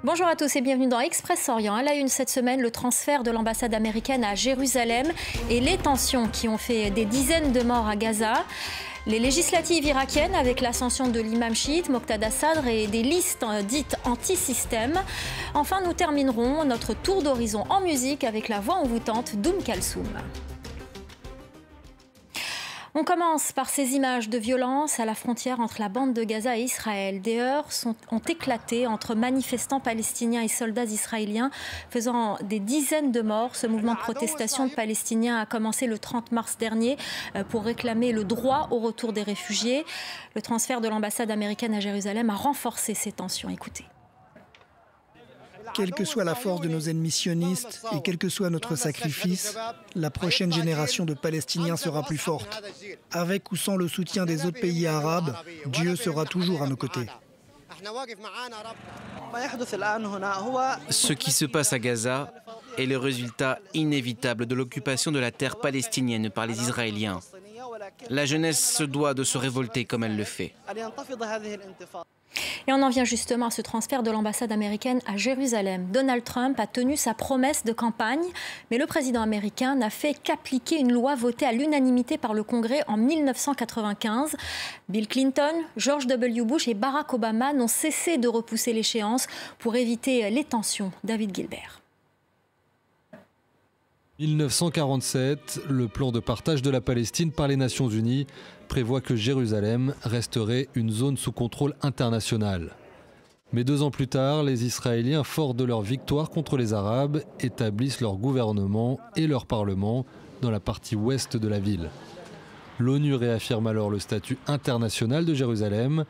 Bonjour à tous et bienvenue dans Express Orient. À la une cette semaine, le transfert de l'ambassade américaine à Jérusalem et les tensions qui ont fait des dizaines de morts à Gaza. Les législatives irakiennes avec l'ascension de l'imam chiite Moqtada Sadr et des listes dites anti-système. Enfin, nous terminerons notre tour d'horizon en musique avec la voix envoûtante d'Oum Kalsoum. On commence par ces images de violence à la frontière entre la bande de Gaza et Israël. Des heurts ont éclaté entre manifestants palestiniens et soldats israéliens, faisant des dizaines de morts. Ce mouvement de protestation de Palestiniens a commencé le 30 mars dernier pour réclamer le droit au retour des réfugiés. Le transfert de l'ambassade américaine à Jérusalem a renforcé ces tensions. Écoutez. Quelle que soit la force de nos ennemis sionistes et quel que soit notre sacrifice, la prochaine génération de Palestiniens sera plus forte. Avec ou sans le soutien des autres pays arabes, Dieu sera toujours à nos côtés. Ce qui se passe à Gaza est le résultat inévitable de l'occupation de la terre palestinienne par les Israéliens. La jeunesse se doit de se révolter comme elle le fait. Et on en vient justement à ce transfert de l'ambassade américaine à Jérusalem. Donald Trump a tenu sa promesse de campagne, mais le président américain n'a fait qu'appliquer une loi votée à l'unanimité par le Congrès en 1995. Bill Clinton, George W. Bush et Barack Obama n'ont cessé de repousser l'échéance pour éviter les tensions. David Gilbert. 1947, le plan de partage de la Palestine par les Nations Unies prévoit que Jérusalem resterait une zone sous contrôle international. Mais 2 ans plus tard, les Israéliens, forts de leur victoire contre les Arabes, établissent leur gouvernement et leur parlement dans la partie ouest de la ville. L'ONU réaffirme alors le statut international de Jérusalem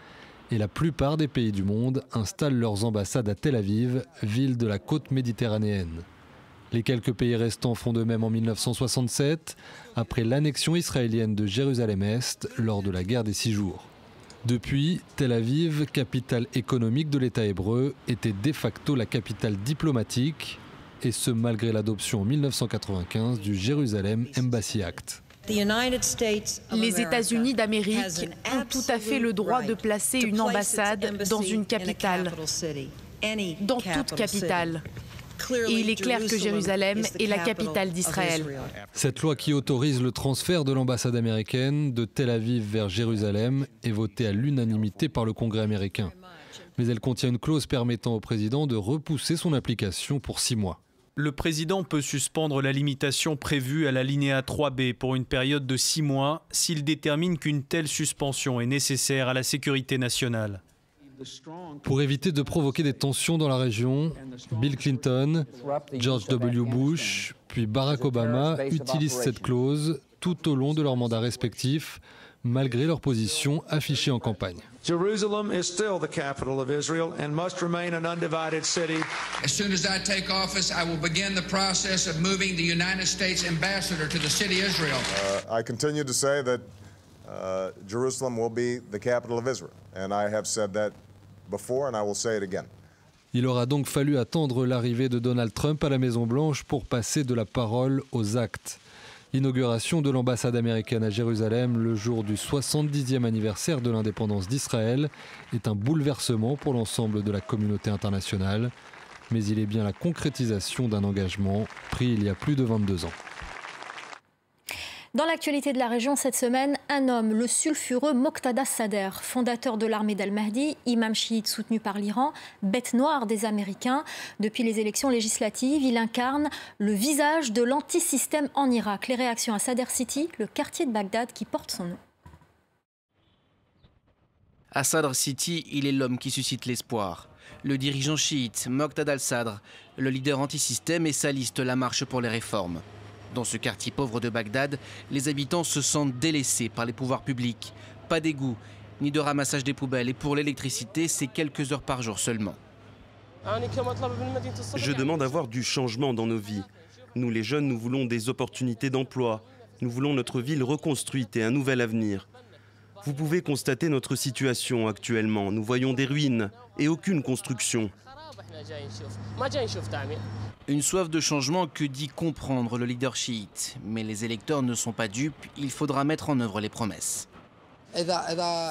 et la plupart des pays du monde installent leurs ambassades à Tel Aviv, ville de la côte méditerranéenne. Les quelques pays restants font de même en 1967, après l'annexion israélienne de Jérusalem-Est lors de la guerre des 6 jours. Depuis, Tel Aviv, capitale économique de l'État hébreu, était de facto la capitale diplomatique, et ce malgré l'adoption en 1995 du Jérusalem Embassy Act. Les États-Unis d'Amérique ont tout à fait le droit de placer une ambassade dans une capitale, dans toute capitale. Et il est clair que Jérusalem est la capitale d'Israël. Cette loi qui autorise le transfert de l'ambassade américaine de Tel Aviv vers Jérusalem est votée à l'unanimité par le Congrès américain. Mais elle contient une clause permettant au président de repousser son application pour 6 mois. Le président peut suspendre la limitation prévue à l'alinéa 3B pour une période de 6 mois s'il détermine qu'une telle suspension est nécessaire à la sécurité nationale. Pour éviter de provoquer des tensions dans la région, Bill Clinton, George W. Bush, puis Barack Obama utilisent cette clause tout au long de leurs mandats respectifs, malgré leur position affichée en campagne. Jerusalem is still the capital of Israel and must remain an undivided city. As soon as I take office, I will begin the process of moving the United States ambassador to the city of Israel. I continue to say that Jerusalem will be the capital of Israel, and I have said that before and I will say it again. Il aura donc fallu attendre l'arrivée de Donald Trump à la Maison-Blanche pour passer de la parole aux actes. L'inauguration de l'ambassade américaine à Jérusalem le jour du 70e anniversaire de l'indépendance d'Israël est un bouleversement pour l'ensemble de la communauté internationale, mais il est bien la concrétisation d'un engagement pris il y a plus de 22 ans. Dans l'actualité de la région cette semaine, un homme, le sulfureux Moqtada Sadr, fondateur de l'armée d'Al-Mahdi, imam chiite soutenu par l'Iran, bête noire des Américains. Depuis les élections législatives, il incarne le visage de l'antisystème en Irak. Les réactions à Sadr City, le quartier de Bagdad qui porte son nom. À Sadr City, il est l'homme qui suscite l'espoir. Le dirigeant chiite, Moqtada al-Sadr, le leader antisystème et sa liste La Marche pour les réformes. Dans ce quartier pauvre de Bagdad, les habitants se sentent délaissés par les pouvoirs publics. Pas d'égout, ni de ramassage des poubelles. Et pour l'électricité, c'est quelques heures par jour seulement. Je demande à voir du changement dans nos vies. Nous les jeunes, nous voulons des opportunités d'emploi. Nous voulons notre ville reconstruite et un nouvel avenir. Vous pouvez constater notre situation actuellement. Nous voyons des ruines et aucune construction. Une soif de changement que dit comprendre le leader chiite. Mais les électeurs ne sont pas dupes, il faudra mettre en œuvre les promesses.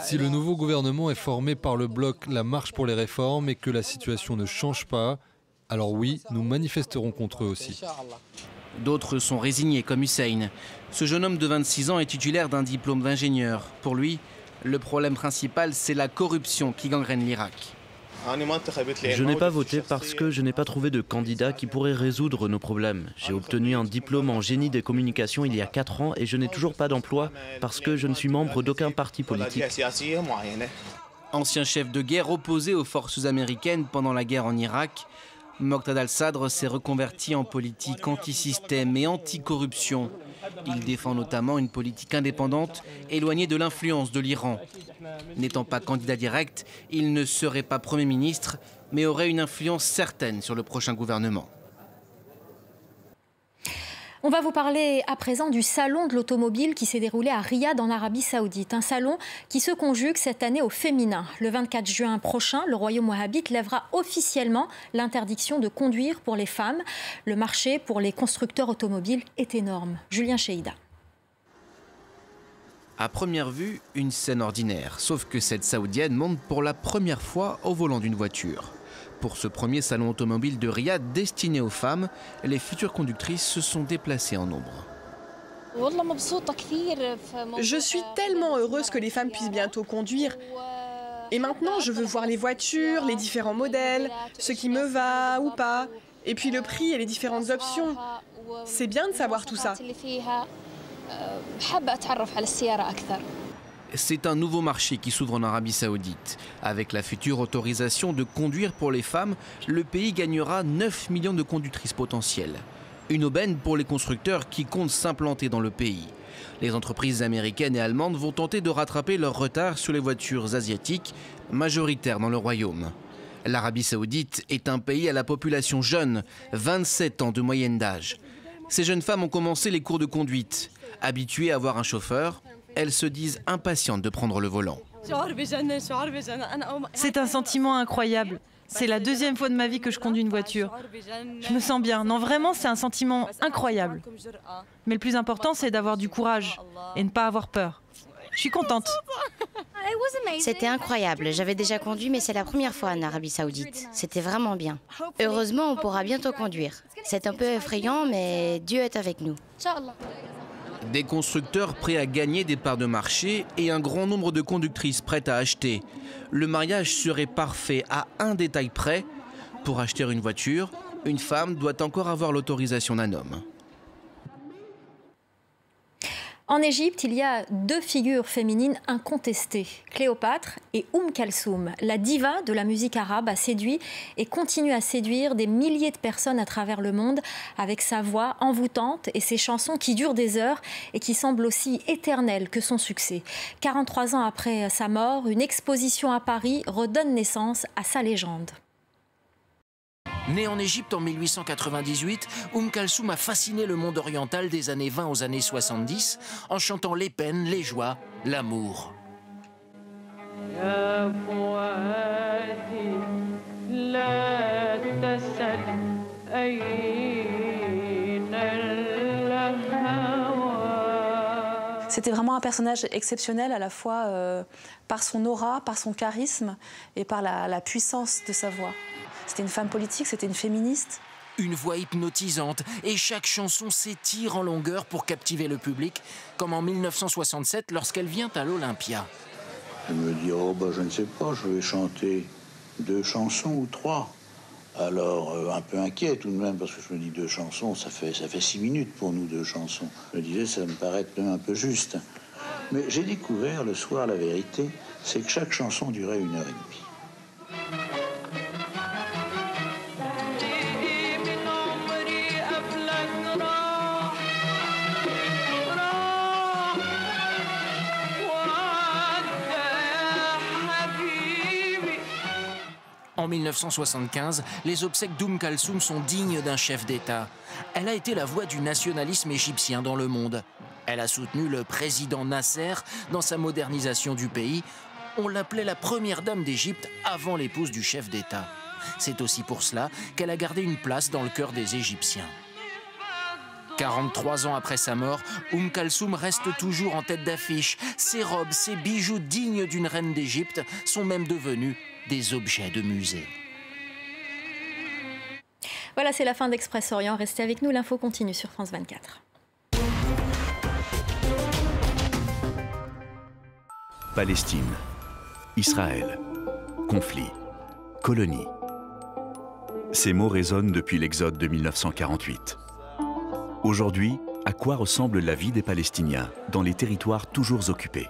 Si le nouveau gouvernement est formé par le bloc La Marche pour les réformes et que la situation ne change pas, alors oui, nous manifesterons contre eux aussi. D'autres sont résignés, comme Hussein. Ce jeune homme de 26 ans est titulaire d'un diplôme d'ingénieur. Pour lui, le problème principal, c'est la corruption qui gangrène l'Irak. Je n'ai pas voté parce que je n'ai pas trouvé de candidat qui pourrait résoudre nos problèmes. J'ai obtenu un diplôme en génie des communications il y a 4 ans et je n'ai toujours pas d'emploi parce que je ne suis membre d'aucun parti politique. Ancien chef de guerre opposé aux forces américaines pendant la guerre en Irak, Moqtada al-Sadr s'est reconverti en politique anti-système et anti-corruption. Il défend notamment une politique indépendante, éloignée de l'influence de l'Iran. N'étant pas candidat direct, il ne serait pas Premier ministre, mais aurait une influence certaine sur le prochain gouvernement. On va vous parler à présent du salon de l'automobile qui s'est déroulé à Riyad en Arabie Saoudite. Un salon qui se conjugue cette année au féminin. Le 24 juin prochain, le royaume wahhabite lèvera officiellement l'interdiction de conduire pour les femmes. Le marché pour les constructeurs automobiles est énorme. Julien Cheida. À première vue, une scène ordinaire, sauf que cette saoudienne monte pour la première fois au volant d'une voiture. Pour ce premier salon automobile de Riyad destiné aux femmes, les futures conductrices se sont déplacées en nombre. Je suis tellement heureuse que les femmes puissent bientôt conduire. Et maintenant, je veux voir les voitures, les différents modèles, ce qui me va ou pas, et puis le prix et les différentes options. C'est bien de savoir tout ça. C'est un nouveau marché qui s'ouvre en Arabie Saoudite. Avec la future autorisation de conduire pour les femmes, le pays gagnera 9 millions de conductrices potentielles. Une aubaine pour les constructeurs qui comptent s'implanter dans le pays. Les entreprises américaines et allemandes vont tenter de rattraper leur retard sur les voitures asiatiques, majoritaires dans le royaume. L'Arabie Saoudite est un pays à la population jeune, 27 ans de moyenne d'âge. Ces jeunes femmes ont commencé les cours de conduite. Habituées à avoir un chauffeur, elles se disent impatientes de prendre le volant. C'est un sentiment incroyable. C'est la deuxième fois de ma vie que je conduis une voiture. Je me sens bien. Non, vraiment, c'est un sentiment incroyable. Mais le plus important, c'est d'avoir du courage et ne pas avoir peur. Je suis contente. C'était incroyable. J'avais déjà conduit, mais c'est la première fois en Arabie Saoudite. C'était vraiment bien. Heureusement, on pourra bientôt conduire. C'est un peu effrayant, mais Dieu est avec nous. Des constructeurs prêts à gagner des parts de marché et un grand nombre de conductrices prêtes à acheter. Le mariage serait parfait à un détail près. Pour acheter une voiture, une femme doit encore avoir l'autorisation d'un homme. En Égypte, il y a deux figures féminines incontestées, Cléopâtre et Kalsoum. La diva de la musique arabe a séduit et continue à séduire des milliers de personnes à travers le monde avec sa voix envoûtante et ses chansons qui durent des heures et qui semblent aussi éternelles que son succès. 43 ans après sa mort, une exposition à Paris redonne naissance à sa légende. Née en Égypte en 1898, Kalsoum a fasciné le monde oriental des années 20 aux années 70 en chantant les peines, les joies, l'amour. C'était vraiment un personnage exceptionnel à la fois par son aura, par son charisme et par la puissance de sa voix. C'était une femme politique, c'était une féministe. Une voix hypnotisante et chaque chanson s'étire en longueur pour captiver le public, comme en 1967 lorsqu'elle vient à l'Olympia. Elle me dit, je ne sais pas, je vais chanter 2 chansons ou 3. Alors, un peu inquiet tout de même, parce que je me dis 2 chansons, ça fait 6 minutes pour nous 2 chansons. Je me disais, ça me paraît même un peu juste. Mais j'ai découvert le soir la vérité, c'est que chaque chanson durait 1 heure et demie. En 1975, les obsèques Kalsoum sont dignes d'un chef d'État. Elle a été la voix du nationalisme égyptien dans le monde. Elle a soutenu le président Nasser dans sa modernisation du pays. On l'appelait la première dame d'Égypte avant l'épouse du chef d'État. C'est aussi pour cela qu'elle a gardé une place dans le cœur des Égyptiens. 43 ans après sa mort, Kalsoum reste toujours en tête d'affiche. Ses robes, ses bijoux dignes d'une reine d'Égypte sont même devenus des objets de musée. Voilà, c'est la fin d'Express Orient. Restez avec nous, l'info continue sur France 24. Palestine, Israël, conflit, colonie. Ces mots résonnent depuis l'Exode de 1948. Aujourd'hui, à quoi ressemble la vie des Palestiniens dans les territoires toujours occupés?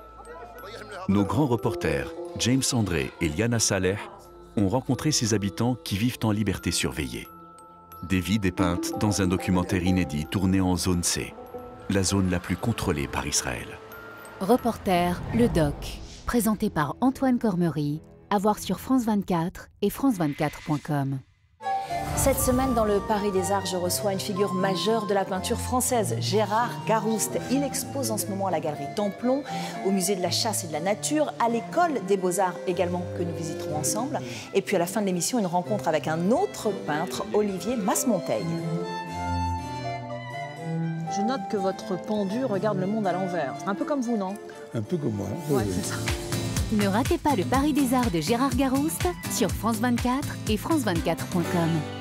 Nos grands reporters, James André et Liana Saleh, ont rencontré ces habitants qui vivent en liberté surveillée. Des vies dépeintes dans un documentaire inédit tourné en zone C, la zone la plus contrôlée par Israël. Reporter, le doc, présenté par Antoine Cormery, à voir sur France 24 et france24.com. Cette semaine, dans le Paris des Arts, je reçois une figure majeure de la peinture française, Gérard Garouste. Il expose en ce moment à la galerie Templon, au musée de la chasse et de la nature, à l'école des Beaux-Arts également, que nous visiterons ensemble. Et puis à la fin de l'émission, une rencontre avec un autre peintre, Olivier Masmonteil. Je note que votre pendu regarde le monde à l'envers. Un peu comme vous, non? Un peu comme moi. Ouais, c'est ça. Ne ratez pas le Paris des Arts de Gérard Garouste sur France 24 et france24.com.